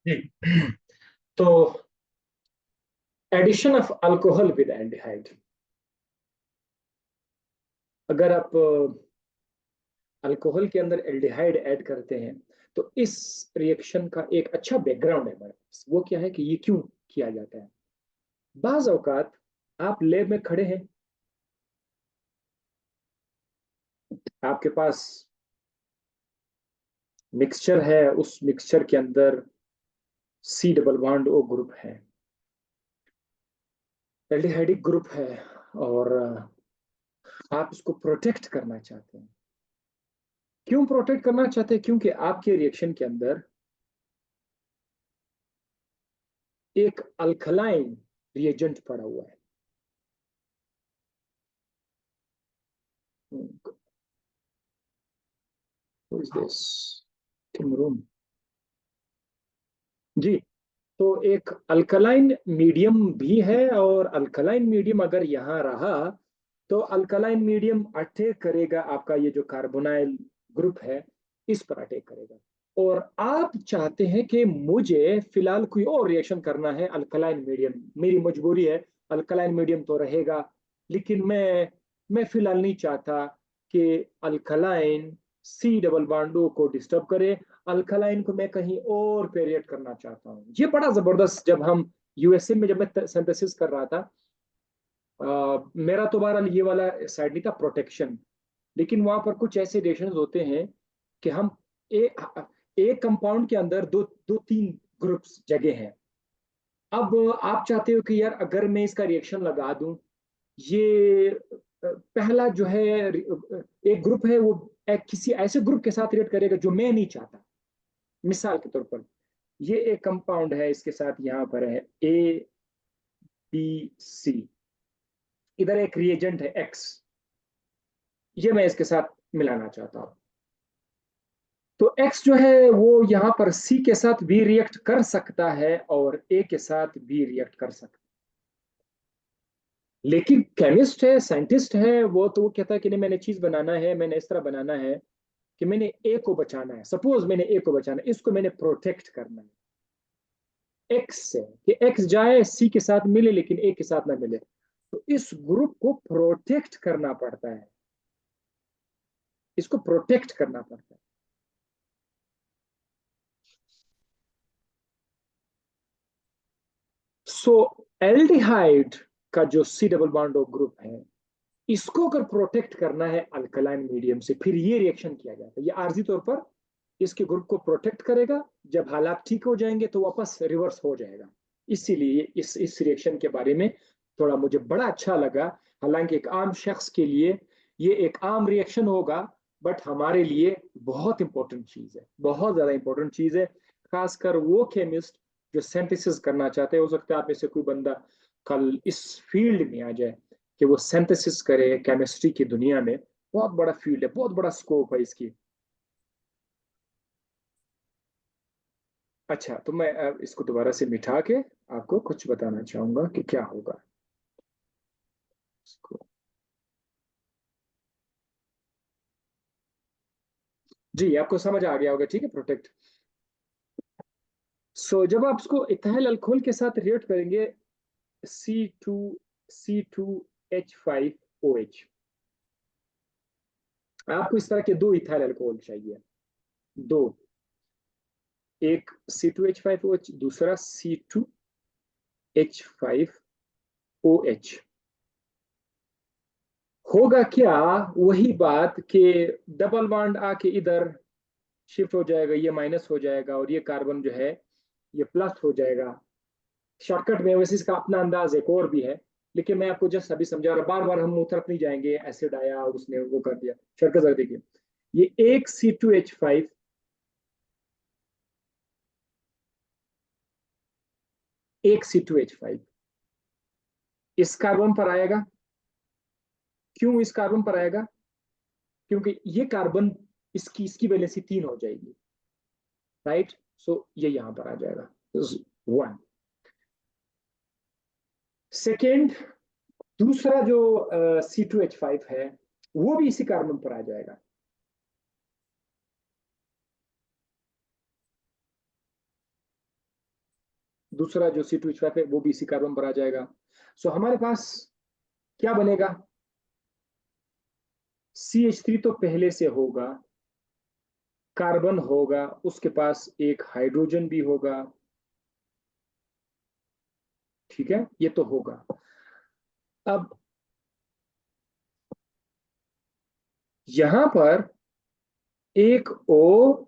जी। तो addition of alcohol with aldehyde, अगर आप अल्कोहल के अंदर एल्डिहाइड ऐड करते हैं तो इस रिएक्शन का एक अच्छा बैकग्राउंड है हमारे पास। वो क्या है कि ये क्यों किया जाता है। बाज औकात आप लैब में खड़े हैं, आपके पास मिक्सचर है, उस मिक्सचर के अंदर C double bond O group है, एल्डिहाइडिक ग्रुप है, और आप इसको प्रोटेक्ट करना चाहते हैं। क्यों प्रोटेक्ट करना चाहते हैं? क्योंकि आपके रिएक्शन के अंदर एक अल्कलाइन रिएजेंट पड़ा हुआ है। Who is this? In room? जी। तो एक अल्कलाइन मीडियम भी है, और अल्कलाइन मीडियम अगर यहाँ रहा तो अल्कलाइन मीडियम अटैक करेगा आपका ये जो कार्बोनाइल ग्रुप है, इस पर अटैक करेगा। और आप चाहते हैं कि मुझे फिलहाल कोई और रिएक्शन करना है अल्कलाइन मीडियम, मेरी मजबूरी है, अल्कलाइन मीडियम तो रहेगा, लेकिन मैं फिलहाल नहीं चाहता कि अल्कलाइन सी डबल बॉन्डो को डिस्टर्ब करे, अल्कलाइन को मैं कहीं और पे रिएक्ट करना चाहता हूँ। ये बड़ा जबरदस्त, जब हम यूएसए में जब मैं सिंथेसिस कर रहा था, मेरा तो बहरहाल ये वाला साइड नहीं था, प्रोटेक्शन, लेकिन वहां पर कुछ ऐसे रिएक्शंस होते हैं कि हम एक कंपाउंड के अंदर दो दो तीन ग्रुप्स जगह हैं। अब आप चाहते हो कि यार अगर मैं इसका रिएक्शन लगा दूं, ये पहला जो है एक ग्रुप है, वो किसी ऐसे ग्रुप के साथ रिएक्ट करेगा जो मैं नहीं चाहता। मिसाल के तौर पर ये एक कंपाउंड है, इसके साथ यहाँ पर है ABC, इधर एक रिएजेंट है X, ये मैं इसके साथ मिलाना चाहता हूँ। तो X जो है वो यहाँ पर C के साथ भी रिएक्ट कर सकता है और A के साथ भी रिएक्ट कर सकता है, लेकिन केमिस्ट है, साइंटिस्ट है, वो तो वो कहता है कि नहीं, मैंने चीज बनाना है, मैंने इस तरह बनाना है कि मैंने ए को बचाना है। सपोज मैंने ए को बचाना है, इसको मैंने प्रोटेक्ट करना है एक्स से, कि एक्स जाए सी के साथ मिले लेकिन ए के साथ ना मिले। तो इस ग्रुप को प्रोटेक्ट करना पड़ता है, इसको प्रोटेक्ट करना पड़ता है। सो एल्डिहाइड का जो सी डबल बॉन्ड ग्रुप है, इसको अगर प्रोटेक्ट करना है अल्कलाइन मीडियम से, फिर ये रिएक्शन किया जाता है। ये आर्जी तौर पर इसके ग्रुप को प्रोटेक्ट करेगा, जब हालात ठीक हो जाएंगे तो वापस रिवर्स हो जाएगा। इसीलिए इस रिएक्शन के बारे में थोड़ा मुझे बड़ा अच्छा लगा। हालांकि एक आम शख्स के लिए ये एक आम रिएक्शन होगा, बट हमारे लिए बहुत इंपॉर्टेंट चीज है, बहुत ज्यादा इंपॉर्टेंट चीज है। खासकर वो केमिस्ट जो सिंथेसिस करना चाहते हैं, हो सकता है आप में से कोई बंदा कल इस फील्ड में आ जाए कि वो सिंथेसिस करे केमिस्ट्री की दुनिया में। बहुत बड़ा फील्ड है, बहुत बड़ा स्कोप है इसकी। अच्छा, तो मैं अब इसको दोबारा से मिटा के आपको कुछ बताना चाहूंगा कि क्या होगा इसको। जी, आपको समझ आ गया होगा, ठीक है, प्रोटेक्ट। जब आप इसको इथाइल अल्कोहल के साथ रिएक्ट करेंगे, C2H5OH, आपको इस तरह के दो इथाइल अल्कोहल चाहिए, दो, एक C2H5OH, दूसरा C2H5OH। होगा क्या, वही बात कि डबल बॉन्ड आके इधर शिफ्ट हो जाएगा, ये माइनस हो जाएगा और ये कार्बन जो है ये प्लस हो जाएगा। शॉर्टकट में वैसे इसका अपना अंदाज एक और भी है, लेकिन मैं आपको जस्ट अभी समझा रहा, बार बार हम मुंह तरफ नहीं जाएंगे, एसिड आया और उसने वो कर दिया। शॉर्टकट जरा देखिए, ये एक C2H5, एक C2H5 इस कार्बन पर आएगा। क्यों इस कार्बन पर आएगा? क्योंकि ये कार्बन, इसकी इसकी वैलेंसी 3 हो जाएगी, राइट। ये यहां पर आ जाएगा 1। सेकेंड, दूसरा जो C2H5 है, वो भी इसी कार्बन पर आ जाएगा। दूसरा जो C2H5 है वो भी इसी कार्बन पर आ जाएगा। सो हमारे पास क्या बनेगा? CH3 तो पहले से होगा, कार्बन होगा, उसके पास एक हाइड्रोजन भी होगा। ठीक है, ये तो होगा। अब यहां पर एक O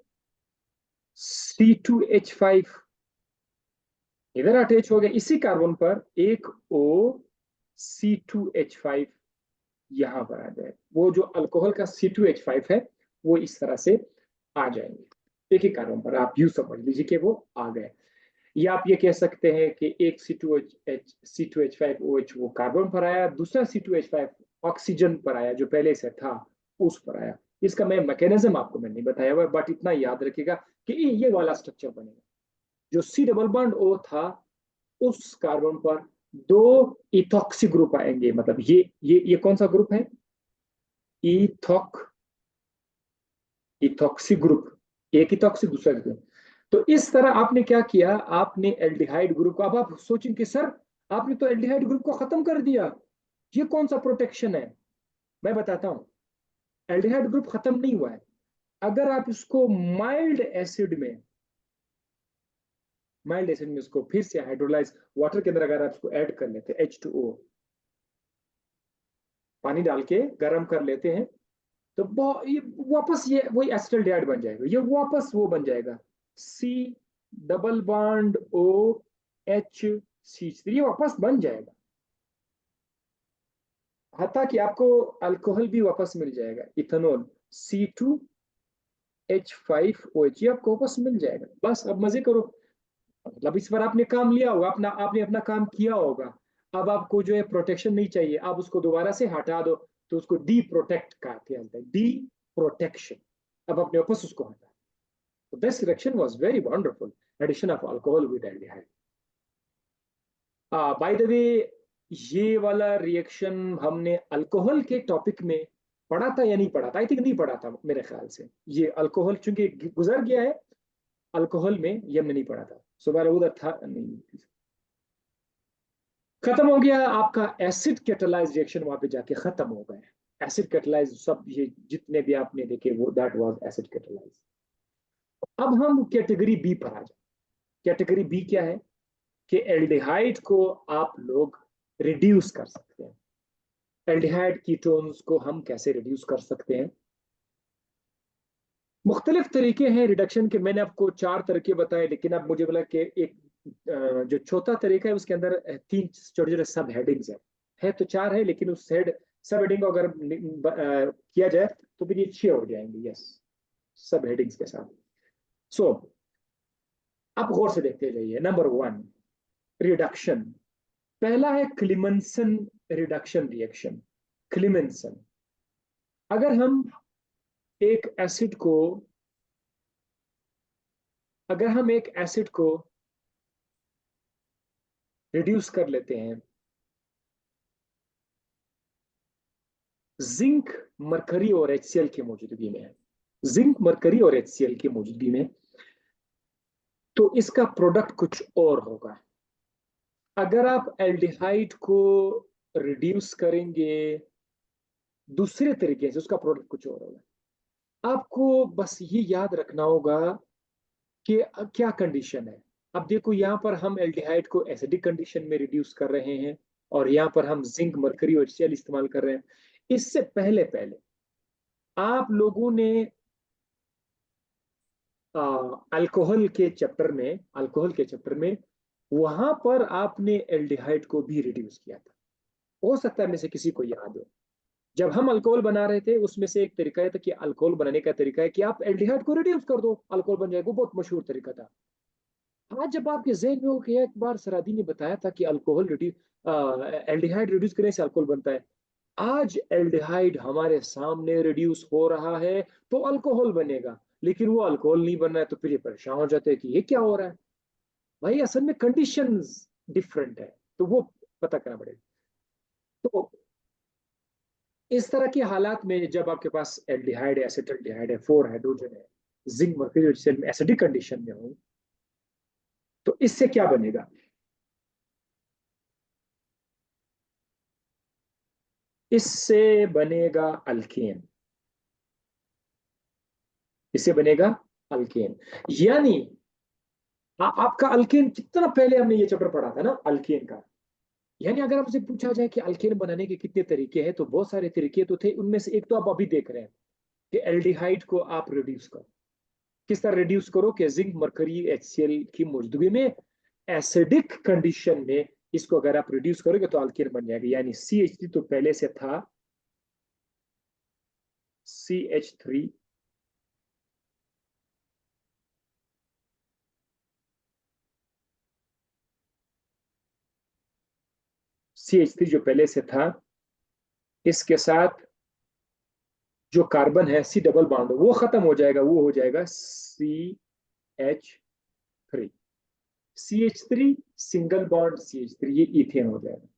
C2H5 इधर अटैच हो गया, इसी कार्बन पर एक OC2H5 यहां पर आ जाए। वो जो अल्कोहल का C2H5 है वो इस तरह से आ जाएंगे, एक ही कार्बन पर। आप यूं समझ लीजिए कि वो आ गए। या आप ये कह सकते हैं कि एक C2H5OH वो कार्बन पर आया, दूसरा C2H5 ऑक्सीजन पर आया जो पहले से था उस पर आया। इसका मैं मैकेनिज्म आपको मैं नहीं बताया हुआ, बट इतना याद रखिएगा कि ये वाला स्ट्रक्चर बनेगा। जो C डबल बॉन्ड O था उस कार्बन पर दो इथॉक्सी ग्रुप आएंगे। मतलब ये कौन सा ग्रुप है? इथॉक्सी ग्रुप, एक इथॉक्सी दूसरा ग्रुप। तो इस तरह आपने क्या किया, आपने एल्डिहाइड ग्रुप को, अब आप सोचेंगे सर आपने तो एल्डिहाइड ग्रुप को खत्म कर दिया, ये कौन सा प्रोटेक्शन है? मैं बताता हूं, एल्डिहाइड ग्रुप खत्म नहीं हुआ है। अगर आप इसको माइल्ड एसिड में इसको फिर से हाइड्रोलाइज वाटर के अंदर अगर आप इसको ऐड कर लेते H2O, पानी डाल के गर्म कर लेते हैं, तो ये वापस ये वही एसिटल्डिहाइड बन जाएगा, ये वापस वो बन जाएगा C double bond OH, C3, ये वापस बन जाएगा। हत्ता कि आपको अल्कोहल भी वापस मिल जाएगा, इथेनॉल C2H5OH, ये आपको वापस मिल जाएगा। बस अब मजे करो। मतलब इस बार आपने काम लिया होगा, आपने अपना काम किया होगा। अब आपको जो है प्रोटेक्शन नहीं चाहिए, आप उसको दोबारा से हटा दो, तो उसको डी प्रोटेक्ट कहते हैं, डी प्रोटेक्शन। अब आपने वापस उसको हटा। तो this reaction was very wonderful, addition of alcohol with aldehyde. By the way, ये वाला रिएक्शन हमने अल्कोहल के टॉपिक में पढ़ा था या नहीं पढ़ा था? आई थिंक नहीं पढ़ा था मेरे ख्याल से। ये अल्कोहल चूंकि गुजर गया है, अल्कोहल में ये हमने नहीं पढ़ा था। सुबह उधर था नहीं, खत्म हो गया आपका एसिड कैटालाइज रिएक्शन, वहां पे जाके खत्म हो गए एसिड कैटालाइज। सब ये जितने भी आपने देखे वो दैट वाज एसिड कैटालाइज। अब हम कैटेगरी बी पर आ जाए। कैटेगरी बी क्या है? कि एल्डिहाइड को आप लोग रिड्यूस कर सकते हैं। एल्डिहाइड कीटोन्स को हम कैसे रिड्यूस कर सकते हैं? मुख्तलिफ तरीके हैं रिडक्शन के। मैंने आपको 4 तरीके बताए, लेकिन अब मुझे बोला कि एक जो चौथा तरीका है उसके अंदर 3 छोटे छोटे सब हेडिंग्स है तो 4 है, लेकिन उस सब हेडिंग को अगर किया जाए तो फिर ये 6 हो जाएंगे। यस, सब हेडिंग्स के साथ। सो आप गौर से देखते जाइए। Number 1, reduction. पहला है क्लिमनसन रिडक्शन रिएक्शन। क्लिमनसन, अगर हम एक एसिड को अगर हम एक एसिड को रिड्यूस कर लेते हैं जिंक, मरकरी और HCl की मौजूदगी में, जिंक, मरकरी और HCl की मौजूदगी में, तो इसका प्रोडक्ट कुछ और होगा। अगर आप एल्डिहाइड को रिड्यूस करेंगे दूसरे तरीके से, उसका प्रोडक्ट कुछ और होगा। आपको बस ये याद रखना होगा कि क्या कंडीशन है। अब देखो, यहाँ पर हम एल्डिहाइड को एसिडिक कंडीशन में रिड्यूस कर रहे हैं और यहाँ पर हम जिंक, मरकरी और HCl इस्तेमाल कर रहे हैं। इससे पहले पहले आप लोगों ने अल्कोहल के चैप्टर में वहां पर आपने एल्डिहाइड को भी रिड्यूस किया था। हो सकता है में से किसी को याद हो, जब हम अल्कोहल बना रहे थे उसमें से एक तरीका था कि अल्कोहल बनाने का तरीका है कि आप एल्डिहाइड को रिड्यूस कर दो, अल्कोहल बन जाएगा। बहुत मशहूर तरीका था। आज जब आपके जहन में हो कि एक बार सरादी ने बताया था कि एल्डिहाइड रिड्यूस करने से अल्कोहल बनता है, आज एल्डिहाइड हमारे सामने रिड्यूस हो रहा है तो अल्कोहल बनेगा, लेकिन वो अल्कोहल नहीं बन रहा है, तो फिर ये परेशान हो जाते हैं कि ये क्या हो रहा है। भाई असल में कंडीशंस डिफरेंट है, तो वो पता करना पड़ेगा। तो इस तरह के हालात में जब आपके पास एल्डिहाइड है, एसिटल्डिहाइड है, 4 हाइड्रोजन है, जिंक, मरकरी, एसिडिक कंडीशन में हो, तो इससे क्या बनेगा? इससे बनेगा अल्केन, इससे बनेगा अल्केन। यानी आपका अल्केन कितना पहले हमने ये चैप्टर पढ़ा था ना अल्केन का। यानी अगर आपसे पूछा जाए कि अल्केन बनाने के कितने तरीके हैं, तो बहुत सारे तरीके तो थे। उनमें से एक तो आप अभी देख रहे हैं कि एल्डिहाइड को आप रिड्यूस करो। किस तरह रिड्यूस करो कि जिंक मरकरी HCl की मौजूदगी में एसिडिक कंडीशन में इसको अगर आप रिड्यूस करोगे तो अल्केन बन जाएगा। यानी CH3 तो पहले से था, CH3, CH3 जो पहले से था, इसके साथ जो कार्बन है C डबल बॉन्ड वो खत्म हो जाएगा, वो हो जाएगा CH3। CH3 single bond CH3, ये इथेन हो जाएगा।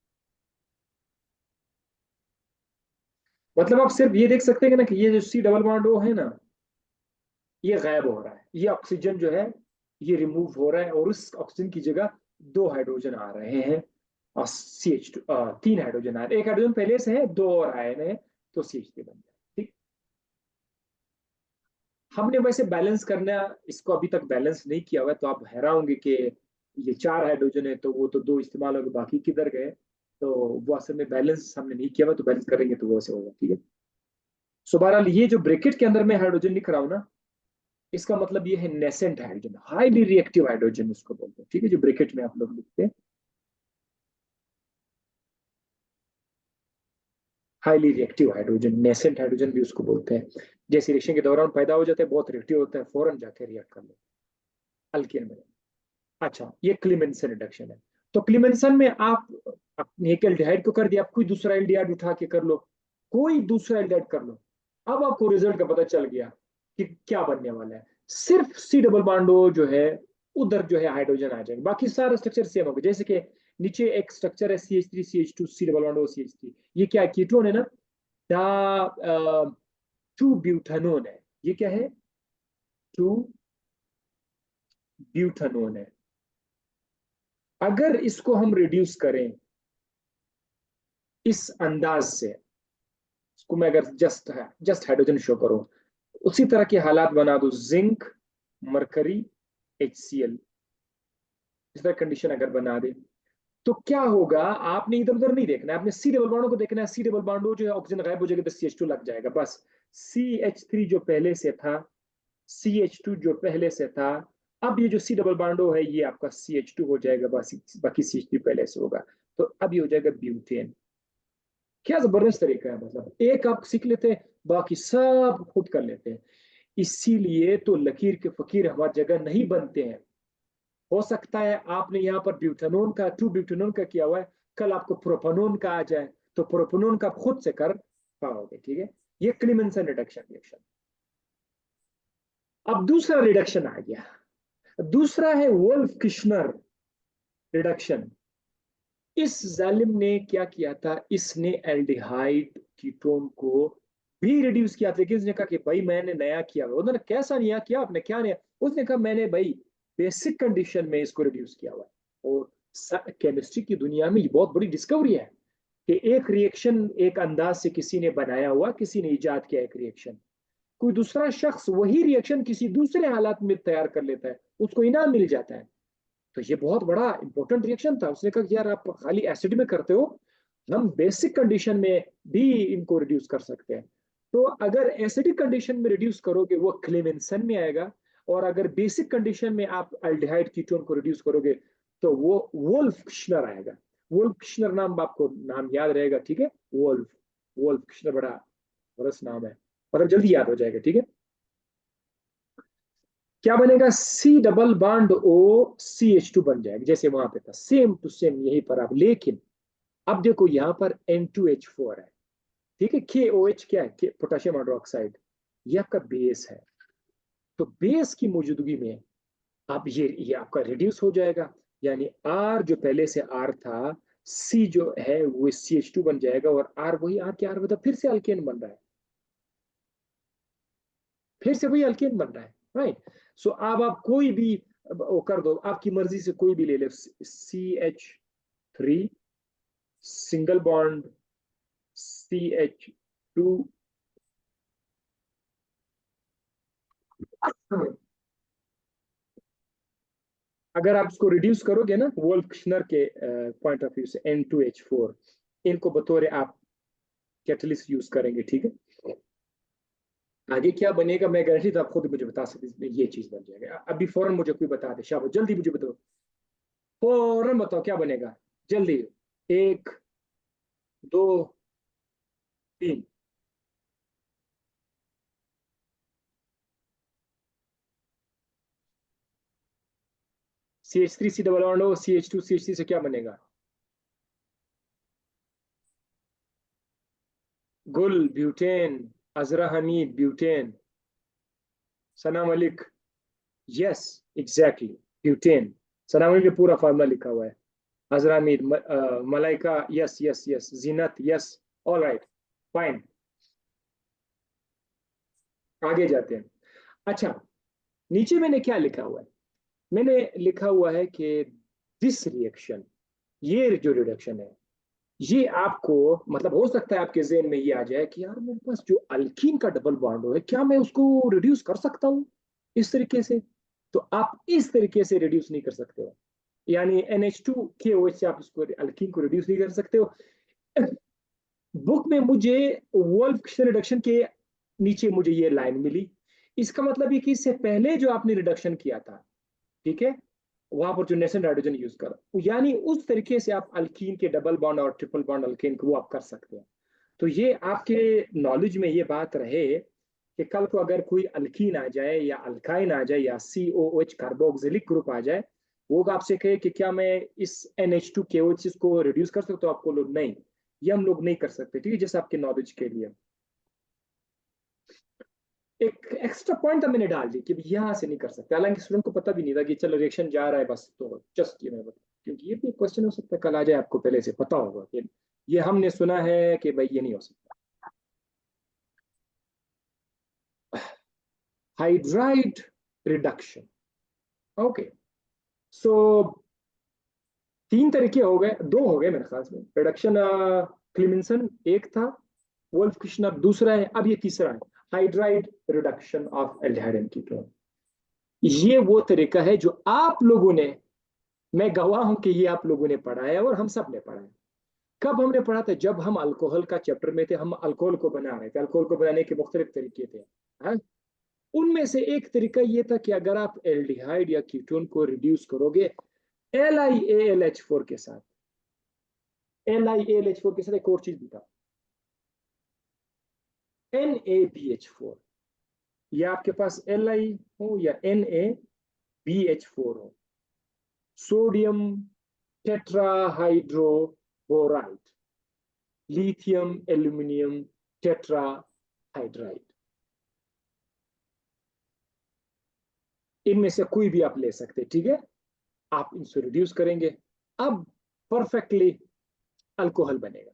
मतलब आप सिर्फ ये देख सकते हैं ना कि ये जो C डबल बॉन्ड वो है ना, ये गायब हो रहा है, ये ऑक्सीजन जो है ये रिमूव हो रहा है, और उस ऑक्सीजन की जगह दो हाइड्रोजन आ रहे हैं, और CH2, तीन हाइड्रोजन आ रहे हैं। एक हाइड्रोजन पहले से है, दो और आए हैं, तो CH3 बन जाए। ठीक। हमने वैसे बैलेंस करना इसको अभी तक बैलेंस नहीं किया हुआ है, तो आप हैरान होंगे कि ये चार हाइड्रोजन है तो वो तो दो इस्तेमाल हो गए, बाकी किधर गए। तो वो असल में बैलेंस हमने नहीं किया हुआ, तो बैलेंस करेंगे तो वो ऐसे होगा। ठीक है। सो बहरहाल ये जो ब्रैकेट के अंदर में हाइड्रोजन लिख रहा हूँ ना, इसका मतलब ये है nascent hydrogen, highly reactive hydrogen उसको बोलते हैं। ठीक है, जो ब्रैकेट में आप लोग लिखते हैं highly reactive hydrogen, nascent hydrogen भी उसको बोलते हैं। जैसे रिएक्शन के दौरान पैदा हो जाता है, बहुत रिएक्टिव होता है, फौरन जाके रिएक्ट कर लेते हैं अल्केन में। अच्छा, ये क्लीमेंसन रिडक्शन है। तो क्लीमेंसन में आप एक एल्डिहाइड को कर दिया, आप कोई दूसरा एल्डिहाइड उठा के कर लो, कोई दूसरा एल्डिहाइड कर लो। अब आपको रिजल्ट का पता चल गया कि क्या बनने वाला है। सिर्फ C डबल बॉन्ड जो है उधर जो है हाइड्रोजन आ जाएगा, बाकी सारा स्ट्रक्चर सेम होगा। जैसे कि नीचे एक स्ट्रक्चर है CH3 CH2 C double bond CH3, ये क्या कीटोन है ना, डा टू ब्यूटानोन है। ये क्या है? टू ब्यूटानोन है। अगर इसको हम रिड्यूस करें इस अंदाज से, इसको मैं अगर जस्ट हाइड्रोजन शो करूं, उसी तरह के हालात बना दो, जिंक मरकरी HCl, इस तरह कंडीशन अगर बना दे, तो क्या होगा? आपने इधर उधर नहीं देखना है, आपने C डबल बॉन्ड को देखना है। C डबल बॉन्ड जो है ऑक्सीजन गायब हो जाएगा तो CH2 लग जाएगा बस। CH3 जो पहले से था, CH2 जो पहले से था, अब ये जो C डबल बॉन्ड है ये आपका CH2 हो जाएगा बस, बाकी CH3 पहले से होगा। तो अब ये हो जाएगा ब्यूटेन। क्या जबरदस्त तरीका है, मतलब एक आप सीख लेते हैं, बाकी सब खुद कर लेते हैं। इसीलिए तो लकीर के फकीर हमारी जगह नहीं बनते हैं। हो सकता है आपने यहाँ पर ब्यूटानोन का, टू ब्यूटानोन का किया हुआ है, कल आपको प्रोपानोन का आ जाए तो प्रोपानोन का खुद से कर पाओगे। ठीक है, ये क्लीमेंसन रिडक्शन रिएक्शन। अब दूसरा रिडक्शन आ गया, दूसरा है वोल्फ किश्नर रिडक्शन। इस जालिम ने क्या किया था, इसने एल्डिहाइड कीटोन को भी रिड्यूस किया था, लेकिन उसने कहा कि भाई मैंने नया किया। उन्होंने कैसा नया किया, आपने क्या नया? उसने कहा मैंने भाई बेसिक कंडीशन में इसको रिड्यूस किया हुआ है। और केमिस्ट्री की दुनिया में ये बहुत बड़ी डिस्कवरी है कि एक रिएक्शन एक अंदाज से किसी ने बनाया हुआ, किसी ने इजाद किया एक रिएक्शन, कोई दूसरा शख्स वही रिएक्शन किसी दूसरे हालात में तैयार कर लेता है, उसको इनाम मिल जाता है। तो ये बहुत बड़ा इंपॉर्टेंट रिएक्शन था। उसने कहा कि यार आप खाली एसिड में करते हो, हम बेसिक कंडीशन में भी इनको रिड्यूस कर सकते हैं। तो अगर एसिडिक कंडीशन में रिड्यूस करोगे वो क्लेमेंसन में आएगा, और अगर बेसिक कंडीशन में आप अल्डिहाइड कीटोन को रिड्यूस करोगे तो वो वोल्फ किश्नर आएगा। वोल्फ किश्नर नाम आपको नाम याद रहेगा। ठीक है, वोल्फ, वोल्फ किश्नर बड़ा बरस नाम है, मतलब जल्दी याद हो जाएगा। ठीक है, क्या बनेगा? C double bond O CH2 बन जाएगा, जैसे वहां पे था सेम टू सेम यहीं पर आप। लेकिन अब देखो यहाँ पर N2H4 है। ठीक है, KOH क्या है? पोटेशियम हाइड्रोक्साइड, ये आपका बेस है। तो बेस की मौजूदगी में अब ये आपका रिड्यूस हो जाएगा, यानी R जो पहले से R था, C जो है वो CH2 बन जाएगा, और R वही R के R मतलब फिर से अल्केन बन रहा है, फिर से वही अल्केन बन रहा है। राइट। सो अब आप कोई भी वो कर दो, आपकी मर्जी से कोई भी ले लो, CH3 सिंगल बॉन्ड CH2। अगर आप इसको रिड्यूस करोगे ना वोल्फ-किश्नर के पॉइंट ऑफ व्यू से N2H4, इनको बतौर आप कैटलिस्ट यूज करेंगे, ठीक है। आगे क्या बनेगा मैं गारंटी तो आप खुद मुझे बता सकते हैं ये चीज बन जाएगा। अभी फौरन मुझे कोई बता दे, शाबाश जल्दी मुझे बताओ, फौरन बताओ क्या बनेगा, जल्दी। एक, दो, तीन। CH3 सी डबल बॉन्ड हो, CH2 CH3 से क्या बनेगा? Gul butane, Azra Hamid butane, Sana Malik. Yes, exactly, butane. Sana Malik ने पूरा फार्मूला लिखा हुआ है। Azra Hamid, Malaika, yes yes yes, Zeenat, yes. All right, fine, आगे जाते हैं। अच्छा, नीचे मैंने क्या लिखा हुआ है? मैंने लिखा हुआ है कि दिस रिएक्शन, ये जो रिडक्शन है, ये आपको मतलब हो सकता है आपके जहन में ये आ जाए कि यार मेरे पास जो अल्कीन का डबल बॉन्ड हो है, क्या मैं उसको रिड्यूस कर सकता हूँ इस तरीके से? तो आप इस तरीके से रिड्यूस नहीं कर सकते हो, यानी NH2KOH से आप उसको अल्कीन को रिड्यूस नहीं कर सकते हो। बुक में मुझे वोल्फ रिडक्शन के नीचे मुझे ये लाइन मिली, इसका मतलब ये कि इससे पहले जो आपने रिडक्शन किया था, ठीक है, वहां पर जो नेशन हाइड्रोजन यूज करा, यानी उस तरीके से आप अल्कीन के डबल बॉन्ड और ट्रिपल बॉन्ड अल्कीन को वो आप कर सकते हैं। तो ये आपके नॉलेज में ये बात रहे कि कल को अगर कोई अल्कीन आ जाए या अल्काइन आ जाए या COOH कार्बोक्सिलिक ग्रुप आ जाए, वो आपसे कहे कि क्या मैं इस NH2KOH को रिड्यूस कर सकता हूँ, आपको लोग नहीं, ये हम लोग नहीं कर सकते, ठीक है, जैसे आपके नॉलेज के लिए एक एक्स्ट्रा पॉइंट था मैंने डाल दी कि यहाँ से नहीं कर सकते, हालांकि स्टूडेंट को पता भी नहीं था कि चलो रिएक्शन जा रहा है बस, तो जस्ट ये मैं बता, क्योंकि ये भी क्वेश्चन हो सकता है कल आ जाए, आपको पहले से पता होगा कि ये हमने सुना है कि भाई ये नहीं हो सकता। Hydride reduction, okay. सो तीन तरीके हो गए, दो हो गए मेरे ख्याल में रिडक्शन। क्लिमिंसन एक था, वोल्फ किश्नर दूसरा है, अब ये तीसरा है, hydride reduction of aldehyde and ketone. ये वो तरीका है जो आप लोगों ने, मैं गवाह हूं कि ये आप लोगों ने पढ़ा है और हम सब ने पढ़ा है। कब हमने पढ़ा था? जब हम अल्कोहल का चैप्टर में थे, हम अल्कोहल को बना रहे थे, अल्कोहल को बनाने के मुख्तलिफ तरीके थे। हाँ? उनमें से एक तरीका ये था कि अगर आप एल्डिहाइड या कीटोन को रिड्यूस करोगे LiAlH4 के साथ, LiAlH4 के साथ एक और चीज भी था, NaBH4, या आपके पास Li हो या NaBH4 हो, सोडियम टेट्राहाइड्रोबोराइड, लिथियम एल्यूमिनियम टेट्राहाइड्राइड, इनमें से कोई भी आप ले सकते हैं, ठीक है। आप इनसे रिड्यूस करेंगे, अब परफेक्टली अल्कोहल बनेगा,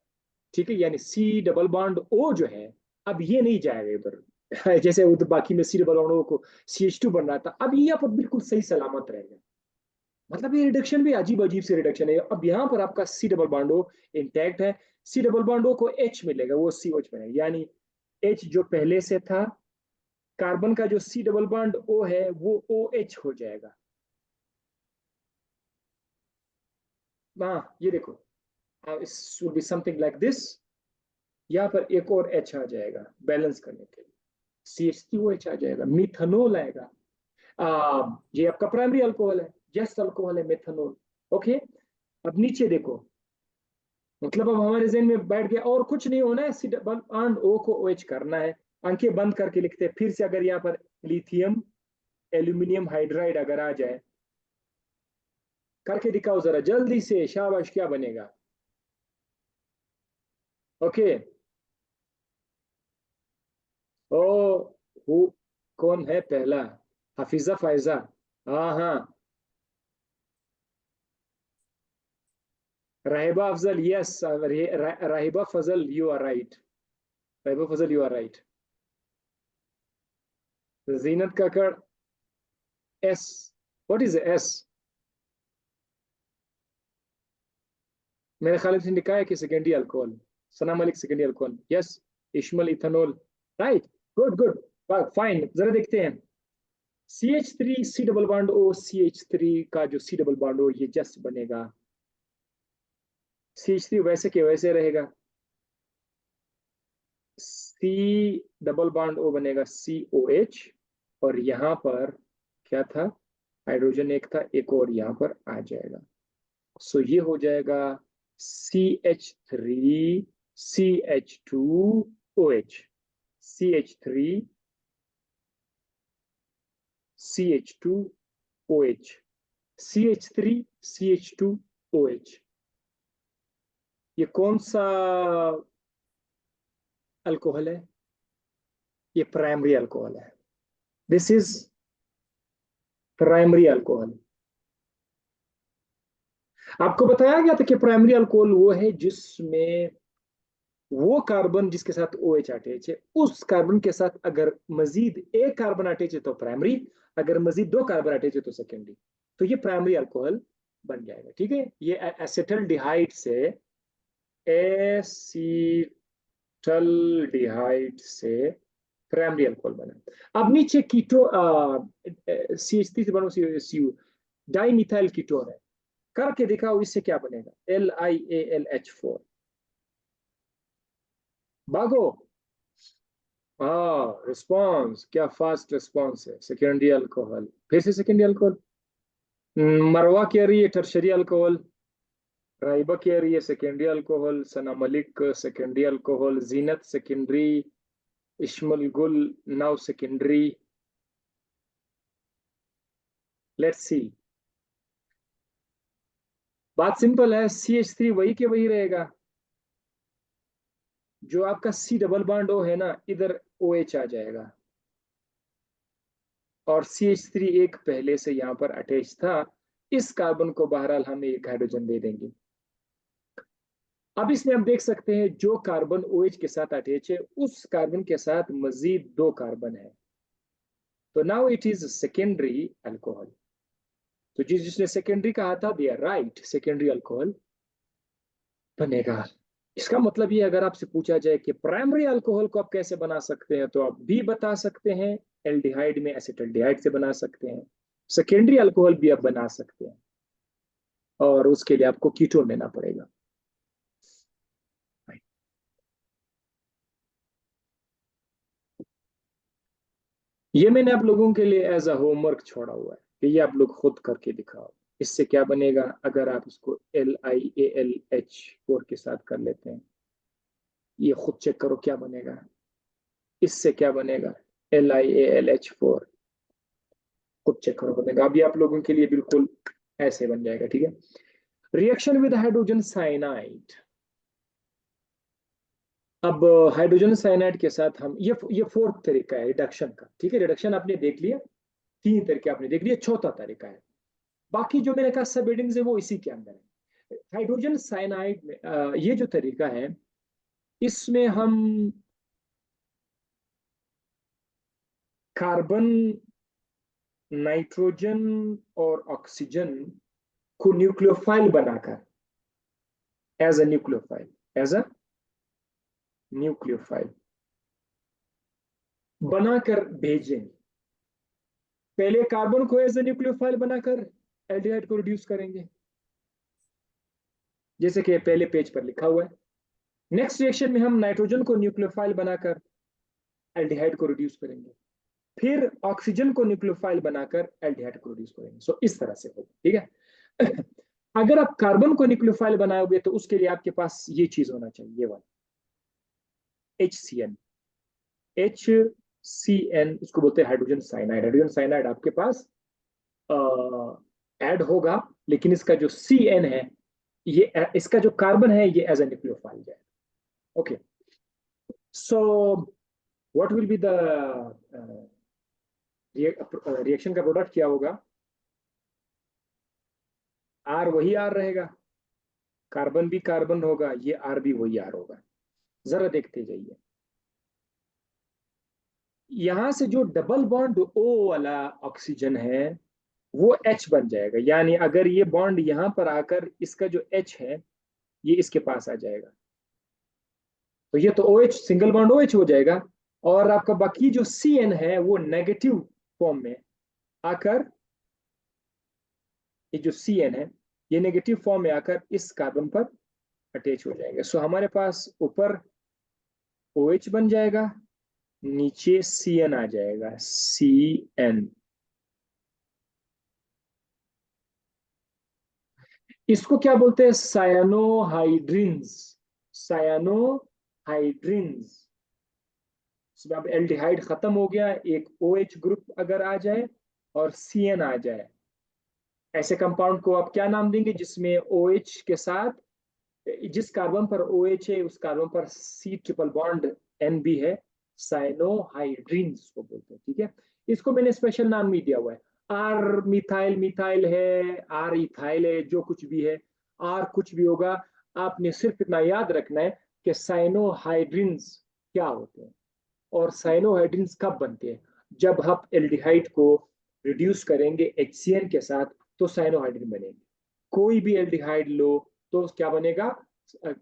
ठीक है, यानी C डबल बॉन्ड O जो है, अब ये नहीं जाएगा इधर जैसे उधर बाकी में C डबल बॉन्ड O को CH2 बन रहा था, अब यहाँ पर बिल्कुल सही सलामत रहेगा। मतलब ये रिडक्शन भी अजीब अजीब से रिडक्शन है। अब यहाँ पर आपका C double bond O intact है, C डबल बॉन्ड O को H मिलेगा, वो COH बनेगा, यानी H जो पहले से था, कार्बन का जो C डबल बॉन्ड O है वो OH हो जाएगा। हाँ ये देखो, बी समथिंग लाइक दिस, यहाँ पर एक और H आ जाएगा बैलेंस करने के लिए, CH3OH आ जाएगा, मिथनॉल आएगा। ये आपका प्राइमरी अल्कोहल है, जस्ट अल्कोहल है, मिथनॉल। ओके, अब नीचे देखो, मतलब अब हमारे जहन में बैठ गया और कुछ नहीं होना है, C डबल बॉन्ड O को OH करना है। आंखें बंद करके लिखते हैं फिर से, अगर यहाँ पर लिथियम एल्यूमिनियम हाइड्राइड अगर आ जाए, करके दिखाओ जरा जल्दी से, शाबाश, क्या बनेगा? ओके, ओ, हु, कौन है पहला? हफीजा फायजा, हाँ हाँ, Rahiba Afzal, yes, Rahiba Fazal, you are right, Rahiba Fazal, you are right. Zeenat Kakar, S, what is S? मेरे ख्याल से निकाय की secondary alcohol, Sana Malik secondary alcohol, yes. Ishmal ethanol, right, good good, fine. जरा देखते हैं, CH3 C double bond O, CH3 का जो C डबल बॉन्ड O ये जस्ट बनेगा, CH3 वैसे के वैसे रहेगा, C डबल बॉन्ड O बनेगा COH, और यहाँ पर क्या था, हाइड्रोजन एक था, एक और यहाँ पर आ जाएगा। सो ये हो जाएगा CH3 CH2OH, CH3 CH2OH, CH3 CH2OH। ये कौन सा अल्कोहल है? ये प्राइमरी अल्कोहल है। This is primary alcohol. आपको बताया गया था कि प्राइमरी अल्कोहल वो है जिसमें वो कार्बन जिसके साथ OH अटैच है, उस कार्बन के साथ अगर मजीद एक कार्बन अटैच है तो प्राइमरी, अगर मजीद दो कार्बन अटैच है तो सेकेंडरी। तो ये प्राइमरी अल्कोहल बन जाएगा, ठीक है। ये एसिटल्डिहाइड से, एसिटल्डिहाइड से प्राइमरी अल्कोहल बना। अब नीचे कीटो CH3 से बनो CU, डाई मिथाइल कीटोन है, करके दिखाओ इससे क्या बनेगा, LiAlH4। भागो, हाँ रिस्पॉन्स, क्या फास्ट रिस्पॉन्स है, सेकेंडरी अल्कोहल, फिर से सेकेंडरी अल्कोहल। मरवा कह रही है टर्शरी अल्कोहल, राइबा कह रही है secondary alcohol, Sana Malik secondary alcohol, जीनत सेकेंडरी, इश्मल गुल नाउ सेकेंडरी। लेट्स सी, बात सिंपल है, CH3 वही के वही रहेगा, जो आपका C डबल बॉन्ड O है ना, इधर OH आ जाएगा, और CH3 एक पहले से यहां पर अटैच था, इस कार्बन को बहरहाल हम एक हाइड्रोजन दे देंगे। अब इसमें आप देख सकते हैं जो कार्बन OH के साथ अटैच है, उस कार्बन के साथ मजीद दो कार्बन है, तो now it is secondary alcohol. तो जिसने सेकेंडरी कहा था, they are right, secondary alcohol बनेगा। इसका मतलब ये, अगर आपसे पूछा जाए कि प्राइमरी अल्कोहल को आप कैसे बना सकते हैं, तो आप भी बता सकते हैं, एल्डिहाइड में एसिटल्डिहाइड से बना सकते हैं, सेकेंडरी अल्कोहल भी आप बना सकते हैं, और उसके लिए आपको कीटोन लेना पड़ेगा। ये मैंने आप लोगों के लिए एज अ होमवर्क छोड़ा हुआ है कि ये आप लोग खुद करके दिखाओ। इससे क्या बनेगा, अगर आप इसको LiAlH4 के साथ कर लेते हैं, ये खुद चेक करो क्या बनेगा, इससे क्या बनेगा, LiAlH4, खुद चेक करो बनेगा। अभी आप लोगों के लिए बिल्कुल ऐसे बन जाएगा, ठीक है। Reaction with hydrogen cyanide. अब हाइड्रोजन साइनाइड के साथ हम ये फोर्थ तरीका है रिडक्शन का, ठीक है। रिडक्शन आपने देख लिया, तीन तरीके आपने देख लिया, चौथा तरीका है, बाकी जो मैंने कहा सब हेडिंग्स है वो इसी के अंदर है। हाइड्रोजन साइनाइड में ये जो तरीका है, इसमें हम कार्बन, नाइट्रोजन और ऑक्सीजन को न्यूक्लियोफाइल बनाकर, as a nucleophile, as a nucleophile बनाकर भेजेंगे। पहले कार्बन को एज ए न्यूक्लियोफाइल बनाकर एल्डिहाइड को रिड्यूस करेंगे, जैसे कि पहले पेज पर लिखा हुआ है। नेक्स्ट रिएक्शन में हम नाइट्रोजन को न्यूक्लियोफाइल बनाकर एल्डिहाइड को रिड्यूस करेंगे, फिर ऑक्सीजन को न्यूक्लियोफाइल बनाकर एल्डिहाइड को रिड्यूस करेंगे। सो इस तरह से होगा, ठीक है। अगर आप कार्बन को न्यूक्लियोफाइल बनाओगे तो उसके लिए आपके पास ये चीज होना चाहिए, ये वाला HCN। HCN इसको बोलते हैं हाइड्रोजन साइनाइड। हाइड्रोजन साइनाइड आपके पास ऐड होगा, लेकिन इसका जो CN है, ये इसका जो कार्बन है, ये एज ए न्यूक्लियोफाइल जाएगा। Okay, so what will be the reaction का प्रोडक्ट क्या होगा, R वही R रहेगा, कार्बन भी कार्बन होगा, ये R भी वही R होगा। जरा देखते जाइए, यहां से जो डबल बॉन्ड O वाला ऑक्सीजन है वो H बन जाएगा, यानी अगर ये बॉन्ड यहां पर आकर इसका जो H है ये इसके पास आ जाएगा, तो ये तो OH सिंगल बॉन्ड OH हो जाएगा, और आपका बाकी जो CN है वो नेगेटिव फॉर्म में आकर, ये जो CN है ये नेगेटिव फॉर्म में आकर इस कार्बन पर अटैच हो जाएंगे। सो हमारे पास ऊपर OH बन जाएगा, नीचे CN आ जाएगा, CN। इसको क्या बोलते हैं? सायानोहाइड्रिन्स। सायानोहाइड्रिन्स। अब एल्डिहाइड खत्म हो गया, एक OH ग्रुप अगर आ जाए और CN आ जाए, ऐसे कंपाउंड को आप क्या नाम देंगे जिसमें OH के साथ, जिस कार्बन पर OH है उस कार्बन पर C ट्रिपल बॉन्ड N भी है? साइनोहाइड्रिन्स को बोलते हैं। ठीक है, इसको मैंने स्पेशल नाम नहीं दिया हुआ है। आर मिथाइल मिथाइल है, आर इथाइल है, जो कुछ भी है, आर कुछ भी होगा, आपने सिर्फ इतना याद रखना है कि साइनोहाइड्रिन्स क्या होते हैं और साइनोहाइड्रिन्स कब बनते हैं। जब हम एल्डिहाइड को रिड्यूस करेंगे HCN के साथ तो साइनोहाइड्रिन बनेंगे। कोई भी एल्डिहाइड लो तो क्या बनेगा?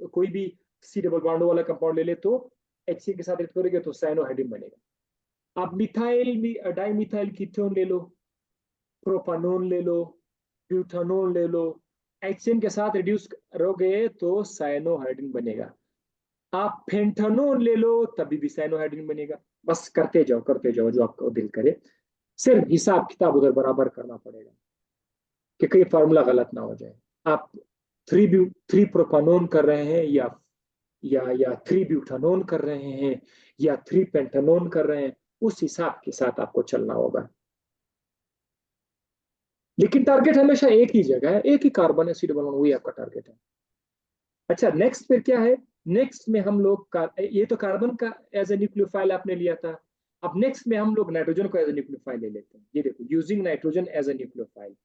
कोई भी C डबल बॉन्ड वाला कंपाउंड ले ले तो HCN के साथ रिएक्ट करेंगे तो साइनोहाइड्रिन बनेगा। आप मिथाइल डाई मिथाइल कीटोन ले लो, प्रोपानोन ले लो, ब्यूटानोन ले लो, HCN के साथ रिड्यूस करोगे तो साइनोहाइड्रिन बनेगा। आप फेंटानोन ले लो तभी भी साइनोहाइड्रिन बनेगा। बस करते जाओ जो आपको दिल करे, सिर्फ हिसाब किताब उधर बराबर करना पड़ेगा कि कहीं फार्मूला गलत ना हो जाए। आप थ्री प्रोपानोन कर रहे हैं या 3 ब्यूटानोन कर रहे हैं या 3 पेंटानोन कर रहे हैं, उस हिसाब के साथ आपको चलना होगा। लेकिन टारगेट हमेशा एक ही जगह है, एक ही कार्बन है, C डबल बॉन्ड, वही आपका टारगेट है। अच्छा, नेक्स्ट फिर क्या है? नेक्स्ट में हम लोग ये तो कार्बन का एज ए न्यूक्लियोफाइल आपने लिया था। अब नेक्स्ट में हम लोग नाइट्रोजन को एज ए न्यूक्लियोफाइल ले लेते हैं। ये देखो, using nitrogen as a nucleophile.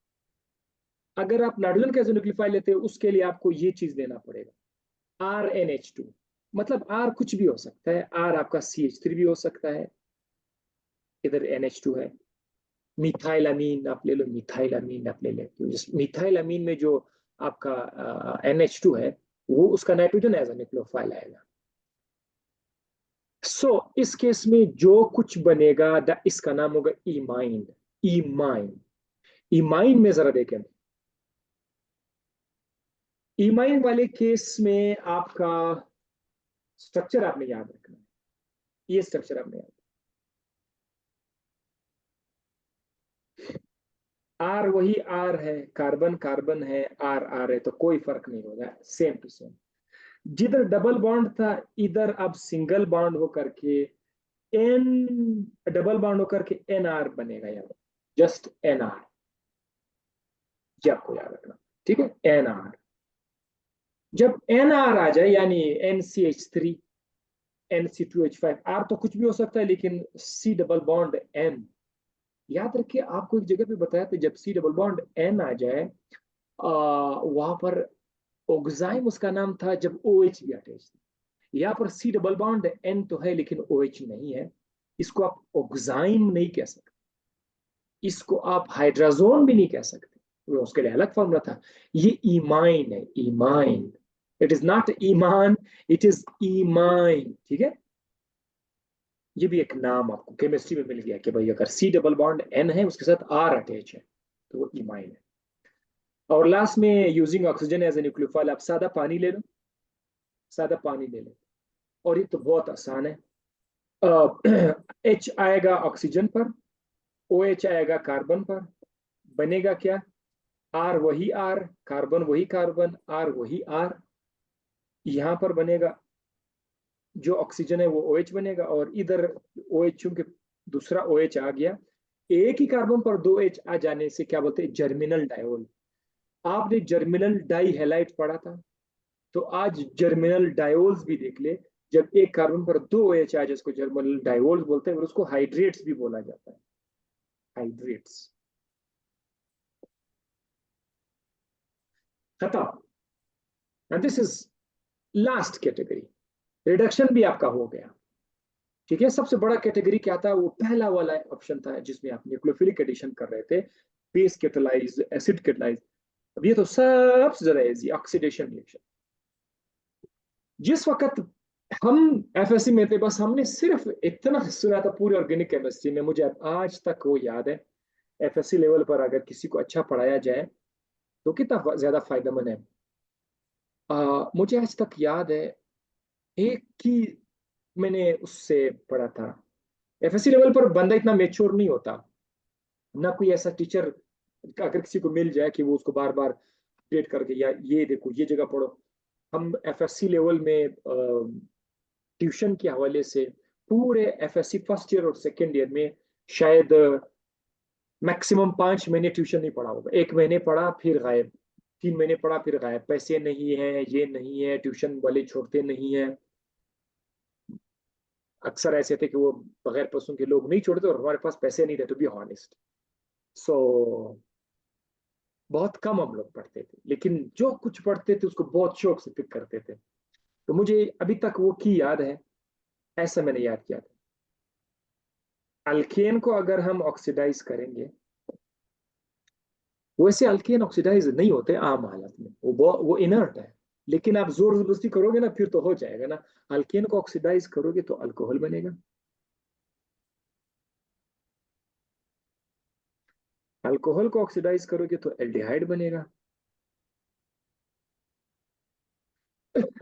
अगर आप नाइट्रोजन को एज ए न्यूक्लियोफाइल लेते हो उसके लिए आपको ये चीज देना पड़ेगा, RNH2। मतलब R कुछ भी हो सकता है, R आपका CH3 भी हो सकता है, इधर NH2 है। मिथाइल अमीन आप ले लो, मिथाइल अमीन आप ले लेते हो, जिस मिथाइल अमीन में जो आपका NH2 है वो उसका नाइट्रोजन एज ए न्यूक्लियोफाइल आएगा। इस केस में जो कुछ बनेगा इसका नाम होगा इमाइन। इमाइन, इमाइन में जरा देखें, इमाइन वाले केस में आपका स्ट्रक्चर आपने याद रखना है। ये स्ट्रक्चर आपने याद, आर वही आर है, कार्बन कार्बन है, आर आर है, तो कोई फर्क नहीं होगा, सेम टू सेम। जिधर डबल बॉन्ड था इधर अब सिंगल बॉन्ड होकर के एन, डबल बॉन्ड होकर के NR बनेगा, यहाँ जस्ट NR, ये आपको याद रखना। ठीक है, NR। जब NR आ जाए यानी NCH3 NC2H5, R तो कुछ भी हो सकता है लेकिन C डबल बॉन्ड N, याद रखिए आपको एक जगह पे बताया था, जब C डबल बॉन्ड N आ जाए वहां पर ऑक्साइम उसका नाम था, जब OH भी अटैच था। यहाँ पर C डबल बॉन्ड N तो है लेकिन OH नहीं है, इसको आप ऑक्साइम नहीं कह सकते, इसको आप हाइड्राजोन भी नहीं कह सकते, वो उसके लिए अलग फॉर्मूला था। ये ईमाइन है, ईमाइन। इट इज नॉट ईमान, इट इज ईमाइन। ठीक है, ये भी एक नाम आपको केमिस्ट्री में मिल गया कि भाई अगर C डबल बॉन्ड N है उसके साथ R अटैच है तो वो ईमाइन है। और लास्ट में using oxygen as a nucleophile, आप सादा पानी ले लो, सादा पानी ले लो, और ये तो बहुत आसान है। H आएगा ऑक्सीजन पर, OH आएगा कार्बन पर, बनेगा क्या? R वही R, कार्बन वही कार्बन, R वही R, यहां पर बनेगा जो ऑक्सीजन है वो OH बनेगा, और इधर OH चूंकि दूसरा OH आ गया, एक ही कार्बन पर 2H आ जाने से क्या बोलते हैं? Germinal diol. आपने जर्मिनल डाई हेलाइट पढ़ा था, तो आज जर्मिनल डायोल्स भी देख ले। जब एक कार्बन पर 2 OH आ जाए उसको जर्मिनल डायोल्स बोलते हैं, और उसको हाइड्रेट्स भी बोला जाता है, हाइड्रेट्स। खत्म। This is last category, reduction भी आपका हो गया। ठीक है, सबसे बड़ा कैटेगरी क्या था? वो पहला वाला ऑप्शन था जिसमें आप न्यूक्लियोफिलिक एडिशन कर रहे थे, बेस कैटालाइज, एसिड कैटालाइज। अब ये तो सबसे ज्यादा इजी, ऑक्सीडेशन रिएक्शन। जिस वक्त हम एफएससी में थे, बस हमने सिर्फ इतना सुना था पूरी ऑर्गेनिक केमिस्ट्री में, मुझे आज तक वो याद है। एफएससी लेवल पर अगर किसी को अच्छा पढ़ाया जाए तो कितना ज्यादा फायदेमंद है। मुझे आज तक याद है, एक ही मैंने उससे पढ़ा था। एफएससी लेवल पर बंदा इतना मेच्योर नहीं होता, ना कोई ऐसा टीचर अगर किसी को मिल जाए कि वो उसको बार बार अपडेट करके, या ये देखो ये जगह पढ़ो। हम एफएससी लेवल में ट्यूशन के हवाले से पूरे एफएससी फर्स्ट ईयर और सेकेंड ईयर में शायद मैक्सिमम 5 महीने ट्यूशन नहीं पढ़ा होगा। 1 महीने पढ़ा फिर गायब, 3 महीने पढ़ा फिर गायब, पैसे नहीं है, ये नहीं है, ट्यूशन वाले छोड़ते नहीं है। अक्सर ऐसे थे कि वो बगैर पैसों के लोग नहीं छोड़ते, और हमारे पास पैसे नहीं थे, टू बी ऑनेस्ट। सो बहुत कम हम लोग पढ़ते थे, लेकिन जो कुछ पढ़ते थे उसको बहुत शौक से पिक करते थे। तो मुझे अभी तक वो की याद है, ऐसा मैंने याद किया था। अल्केन को अगर हम ऑक्सीडाइज करेंगे, वैसे अल्केन ऑक्सीडाइज नहीं होते आम हालत में, वो इनर्ट है। लेकिन आप जोर जबरदस्ती करोगे ना, फिर तो हो जाएगा ना। अल्केन को ऑक्सीडाइज करोगे तो अल्कोहल बनेगा, अल्कोहल को ऑक्सीडाइज करोगे तो एल्डिहाइड बनेगा।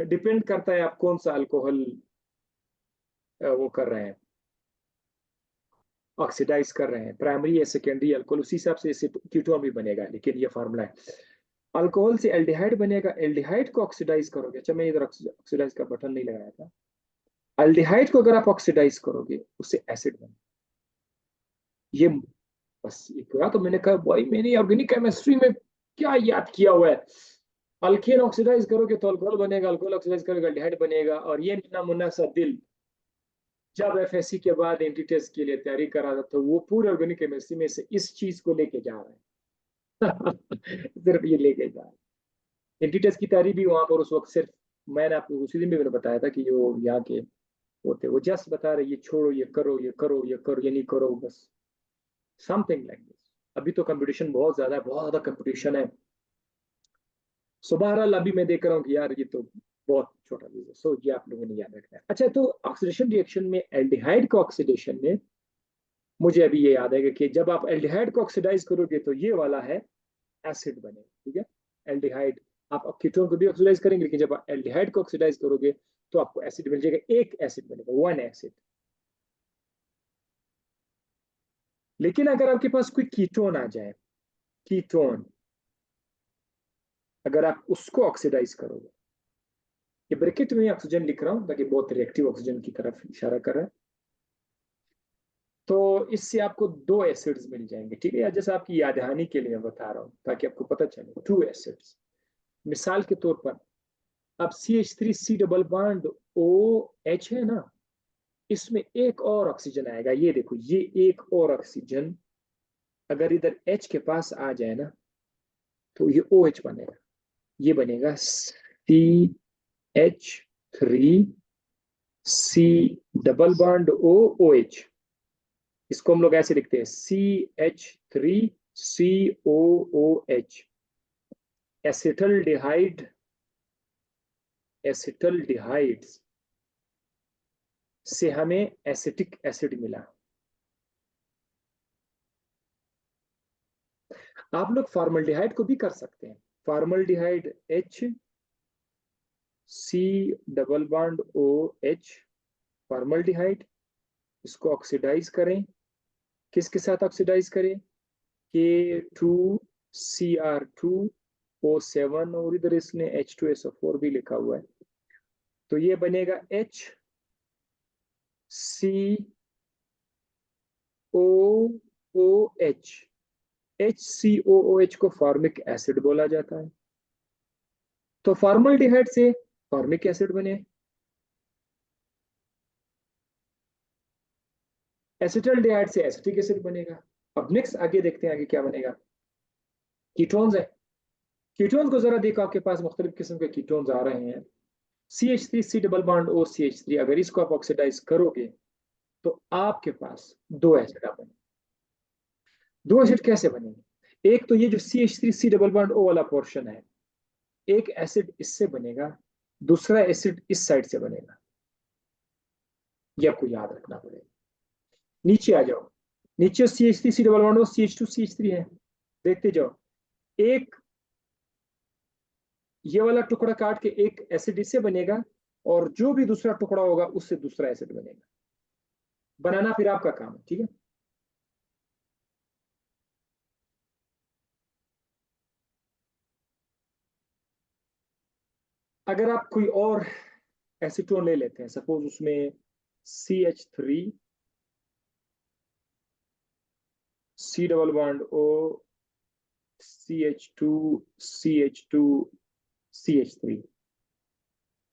डिपेंड करता है आप कौन सा अल्कोहल वो कर रहे हैं, ऑक्सीडाइज कर रहे हैं, प्राइमरी या सेकेंडरी अल्कोहल, उसी हिसाब से इससे कीटोन भी बनेगा। लेकिन ये फार्मूला है, अल्कोहल से एल्डिहाइड बनेगा। एल्डिहाइड को ऑक्सीडाइज करोगे, अच्छा मैं इधर ऑक्सीडाइज का बटन नहीं लगाया था। एल्डिहाइड को अगर आप ऑक्सीडाइज करोगे उससे एसिड बनेगा। ये बस ये पूरा तो मैंने कहा भाई मैंने ऑर्गेनिक केमिस्ट्री में क्या याद किया हुआ है। अल्केन ऑक्सीडाइज करोगे तो अल्कोहल बनेगा, अल्कोहल ऑक्सीडाइज करोगे एल्डिहाइड बनेगा। और ये नन्ना मुन्ना सा दिल जब एफएससी के बाद एंटी टेस्ट के लिए तैयारी कर रहा था, तो वो पूरे ऑर्गेनिक केमिस्ट्री में से इस चीज को लेके जा रहा है। सिर्फ ये लेके जा रहा है। एंटी टेस्ट की तैयारी भी वहां पर उस वक्त सिर्फ, मैंने आपको उसी दिन भी मैंने बताया था कि जो यहाँ के होते वो जस्ट बता रहे ये छोड़ो, ये करो, ये करो, ये करो, ये नहीं करो, बस समथिंग लाइक दिस। अभी तो कंपटीशन बहुत ज्यादा है, बहुत ज्यादा कंपटीशन है। सो बहरहाल अभी मैं देख रहा हूँ कि यार ये तो बहुत छोटा चीज है। सो ये आप लोगों ने याद रखना है। अच्छा, तो ऑक्सीडेशन रिएक्शन में एल्डिहाइड का ऑक्सीडेशन में मुझे अभी ये याद है कि जब आप एल्डिहाइड को ऑक्सीडाइज करोगे तो ये वाला है एसिड बनेगा, ठीक है। एल्डिहाइड, आप कीटोन को भी ऑक्सीडाइज करेंगे, लेकिन जब आप एल्डिहाइड को ऑक्सीडाइज करोगे तो आपको एसिड मिल जाएगा, एक एसिड बनेगा, वन एसिड। लेकिन अगर आपके पास कोई कीटोन आ जाए, कीटोन, अगर आप उसको ऑक्सीडाइज करोगे, ये ब्रैकेट में ऑक्सीजन लिख रहा हूं ताकि बहुत रिएक्टिव ऑक्सीजन की तरफ इशारा कर रहा है। तो इससे आपको दो एसिड्स मिल जाएंगे, ठीक है। या जैसे आपकी याद दहानी के लिए मैं बता रहा हूँ ताकि आपको पता चले, टू एसिड्स। मिसाल के तौर पर अब CH3 C double bond OH है ना, इसमें एक और ऑक्सीजन आएगा। ये देखो, ये एक और ऑक्सीजन अगर इधर H के पास आ जाए ना, तो ये OH बनेगा। ये बनेगा CH3C डबल बॉन्ड OH। इसको हम लोग ऐसे लिखते हैं, CH3COOH। एसिटल्डिहाइड, एसिटल्डिहाइड से हमें एसिटिक एसिड मिला। आप लोग फॉर्मल्डिहाइड को भी कर सकते हैं। Formaldehyde HC double bond OH, formaldehyde. इसको ऑक्सीडाइज करें, किसके साथ ऑक्सीडाइज करें, K2Cr2O7, और इधर इसने H2SO4 भी लिखा हुआ है। तो ये बनेगा HCOOH। HCOOH को फॉर्मिक एसिड बोला जाता है। तो फॉर्मल्डिहाइड से फॉर्मिक एसिड बने, एसिटल्डिहाइड से एसिटिक एसिड बनेगा। अब नेक्स्ट आगे देखते हैं आगे क्या बनेगा। कीटोन्स है, कीटोन्स को जरा देखो, आपके पास मुख्तलिफ किस्म के कीटोन्स आ रहे हैं। CH3C डबल बॉन्ड OCH3, अगर इसको आप ऑक्सीडाइज करोगे तो आपके पास दो एसिड बने। दो एसिड कैसे बनेंगे, एक तो ये जो CH3C डबल बॉन्ड O वाला पोर्शन है, एक एसिड इससे बनेगा, दूसरा एसिड इस साइड से बनेगा। ये आपको याद रखना पड़ेगा। नीचे आ जाओ, नीचे CH3 सी डबल बॉन्ड CH2 CH3 है, देखते जाओ। एक ये वाला टुकड़ा काट के एक एसिड इससे बनेगा, और जो भी दूसरा टुकड़ा होगा उससे दूसरा एसिड बनेगा। बनाना फिर आपका काम है, ठीक है। अगर आप कोई और एसीटोन ले लेते हैं, सपोज उसमें CH3 C double bond O CH2 CH2 CH3,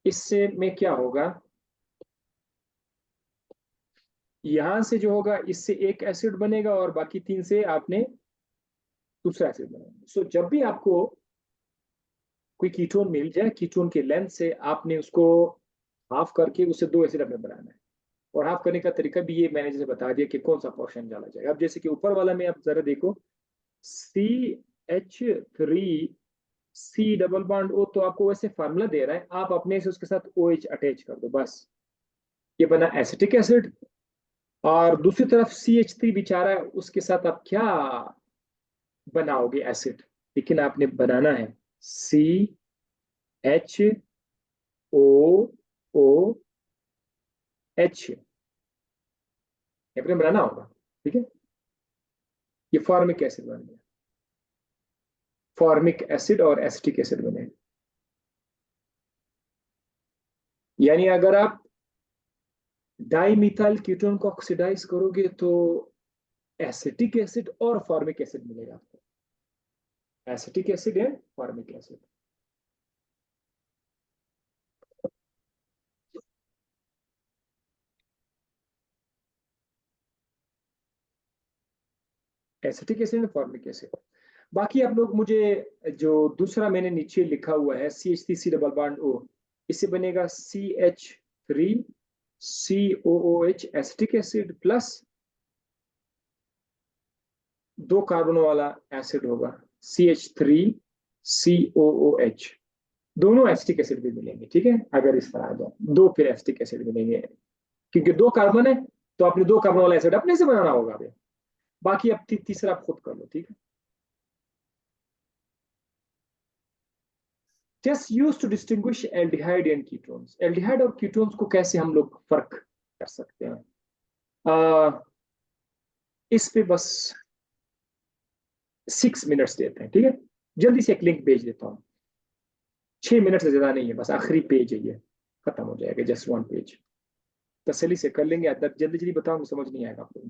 इससे में क्या होगा, यहां से जो होगा इससे एक एसिड बनेगा और बाकी तीन से आपने दूसरा एसिड बनाना। सो जब भी आपको कोई कीटोन मिल जाए, कीटोन के लेंथ से आपने उसको हाफ करके उससे दो एसिड आपने बनाना है। और हाफ करने का तरीका भी ये मैंने जैसे बता दिया कि कौन सा पोर्शन डाला जाएगा। अब जैसे कि ऊपर वाला में आप जरा देखो, CH3 C double bond O, तो आपको वैसे फार्मूला दे रहा है, आप अपने से उसके साथ OH अटैच कर दो बस, ये बना एसिटिक एसिड। और दूसरी तरफ CH3 बेचारा है, उसके साथ आप क्या बनाओगे एसिड, लेकिन आपने बनाना है CHOOH, अपने बनाना होगा, ठीक है। ये फॉर्मिक एसिड बन गया, फॉर्मिक एसिड और एसिटिक एसिड बने। यानी अगर आप डाई मिथाइल कीटोन को ऑक्सीडाइज करोगे तो एसिटिक एसिड और फॉर्मिक एसिड मिलेगा आपको। एसिटिक एसिड है, formic acid. Acetic acid, formic acid. बाकी आप लोग मुझे जो दूसरा मैंने नीचे लिखा हुआ है CH3 C double bond O, इससे बनेगा CH3COOH एसिटिक एसिड प्लस दो कार्बनों वाला एसिड होगा CH3COOH। दोनों एसिटिक एसिड भी मिलेंगे, ठीक है। अगर इस तरह आ जाए दो, फिर एसिटिक एसिड मिलेंगे, क्योंकि दो कार्बन है तो आपने दो कार्बन वाला एसिड अपने से बनाना होगा अभी। बाकी अब तीसरा आप खुद कर लो, ठीक है। Just use to distinguish aldehyde and ketones. Aldehyde और कीटोन्स को कैसे हम लोग फर्क कर सकते हैं, इस पे बस 6 मिनट्स देते हैं, ठीक है। जल्दी से एक लिंक भेज देता हूँ, 6 मिनट से ज्यादा नहीं है, बस आखिरी पेज है ये, खत्म हो जाएगा, जस्ट वन पेज। तसली से कर लेंगे, जल्दी जल्दी बताऊंगा, समझ नहीं आएगा आपको।